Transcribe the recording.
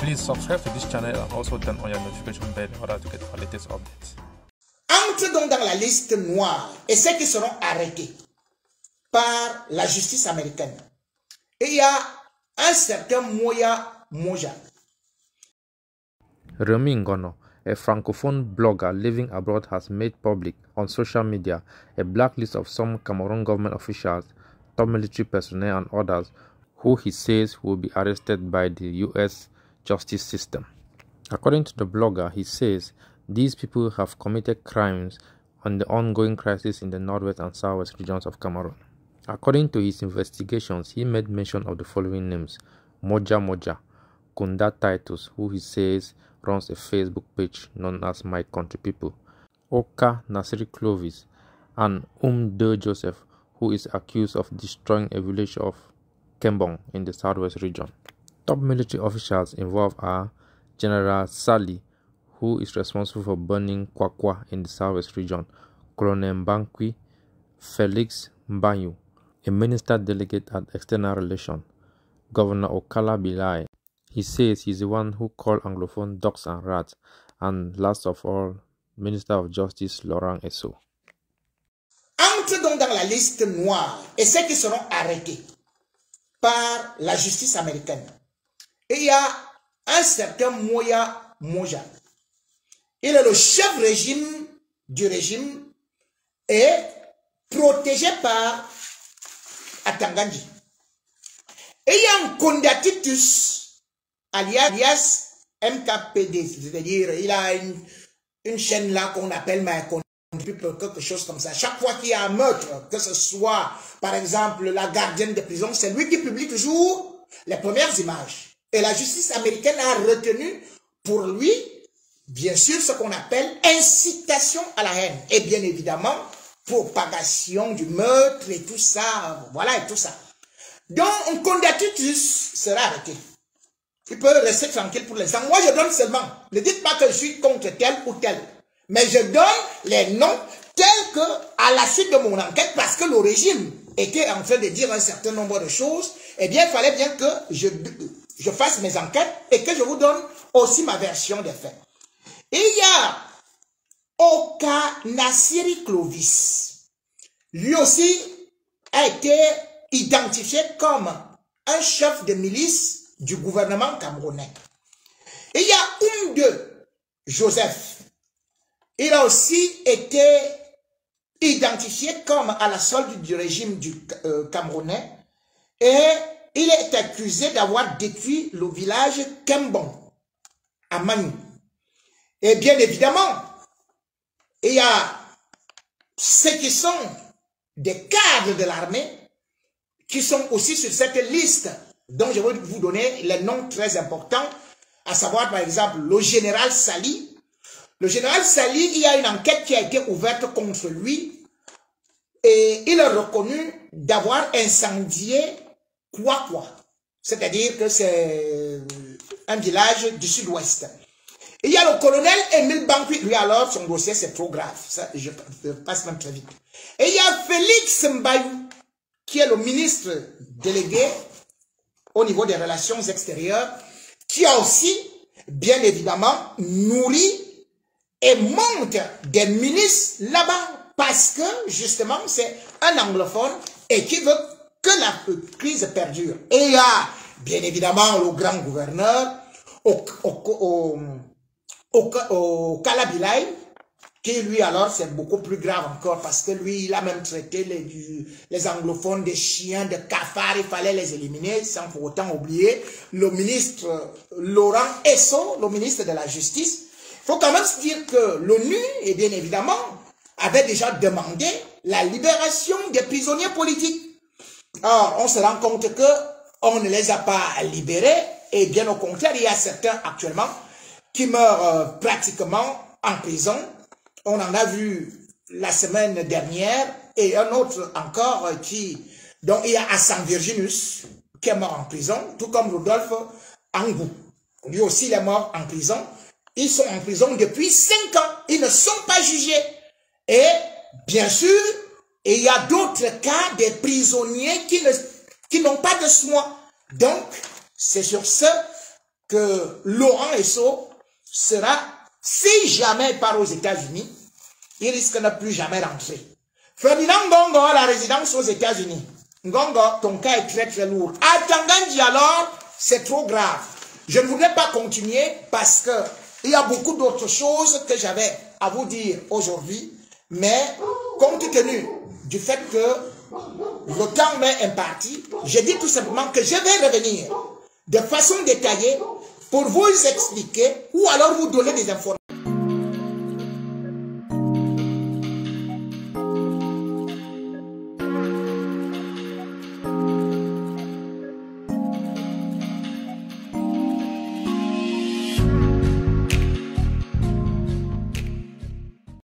Please subscribe to this channel and also turn on your notification bell in order to get our latest updates. Entre donc dans la liste noire et ceux qui seront arrêtés par la justice américaine. Et il y a un certain Moya Moja. Remi Ngono, a francophone blogger living abroad, has made public on social media a blacklist of some Cameroon government officials, top military personnel and others who he says will be arrested by the US justice system. According to the blogger, he says these people have committed crimes on the ongoing crisis in the northwest and southwest regions of Cameroon. According to his investigations, he made mention of the following names: Moja Moja, Kunda Titus, who he says runs a Facebook page known as My Country People, Oka Nasiri Clovis, and De Joseph, who is accused of destroying a village of Kembong in the southwest region. Top military officials involved are General Sali, who is responsible for burning Kwakwa in the southwest region, Colonel Mbankwi, Felix Mbanyu, a minister delegate at External Relations, Governor Okala Bilai. He says he's the one who called Anglophone dogs and rats, and last of all, Minister of Justice Laurent Esso. Entre donc dans la liste noire et ceux qui seront arrêtés par la justice américaine. Et il y a un certain Moya Moja. Il est le chef régime du régime et protégé par Atangandi. Et il y a un Kondatitus alias MKPD, c'est-à-dire il a une chaîne là qu'on appelle quelque chose comme ça. Chaque fois qu'il y a un meurtre, que ce soit par exemple la gardienne de prison, c'est lui qui publie toujours les premières images. Et la justice américaine a retenu pour lui, bien sûr, ce qu'on appelle incitation à la haine. Et bien évidemment, propagation du meurtre et tout ça, voilà et tout ça. Donc, un Kondatitus sera arrêté. Il peut rester tranquille pour l'instant. Moi, je donne seulement. Ne dites pas que je suis contre tel ou tel. Mais je donne les noms tels que, à la suite de mon enquête, parce que le régime était en train de dire un certain nombre de choses, eh bien, il fallait bien que je fasse mes enquêtes et que je vous donne aussi ma version des faits. Et il y a Oka Nasiri Clovis. Lui aussi a été identifié comme un chef de milice du gouvernement camerounais. Et il y a De Joseph. Il a aussi été identifié comme à la solde du régime du camerounais et il est accusé d'avoir détruit le village Kembong à Manu. Et bien évidemment, il y a ceux qui sont des cadres de l'armée qui sont aussi sur cette liste, dont je vais vous donner les noms très importants, à savoir par exemple le général Sali. Le général Sali, il y a une enquête qui a été ouverte contre lui et il est reconnu d'avoir incendié Kwakwa, c'est-à-dire que c'est un village du sud-ouest. Il y a le colonel Émile Bankwi, lui alors son dossier c'est trop grave, ça, je passe même très vite. Et il y a Félix Mbayou, qui est le ministre délégué au niveau des relations extérieures, qui a aussi, bien évidemment, nourri et monte des milices là-bas, parce que, justement, c'est un anglophone et qui veut que la crise perdure. Et il y a, bien évidemment, le grand gouverneur, au Kalabilai, qui lui alors c'est beaucoup plus grave encore parce que lui il a même traité les anglophones des chiens, de cafards, il fallait les éliminer sans pour autant oublier le ministre Laurent Esso, le ministre de la Justice. Il faut quand même se dire que l'ONU, et bien évidemment, avait déjà demandé la libération des prisonniers politiques. Or, on se rend compte que on ne les a pas libérés et bien au contraire, il y a certains actuellement qui meurent pratiquement en prison. On en a vu la semaine dernière et un autre encore dont il y a Hassan Virginus qui est mort en prison, tout comme Rodolphe Angou. Lui aussi il est mort en prison. Ils sont en prison depuis 5 ans. Ils ne sont pas jugés. Et bien sûr, il y a d'autres cas des prisonniers qui n'ont pas de soins. Donc, c'est sur ce que Laurent Esso sera, si jamais il part aux États-Unis, il risque de ne plus jamais rentrer. Ferdinand Ngongo a la résidence aux États-Unis. Ngongo, ton cas est très très lourd. À Tangandji alors, c'est trop grave. Je ne voudrais pas continuer parce que il y a beaucoup d'autres choses que j'avais à vous dire aujourd'hui, mais compte tenu du fait que le temps m'est imparti, je dis tout simplement que je vais revenir de façon détaillée pour vous expliquer ou alors vous donner des informations.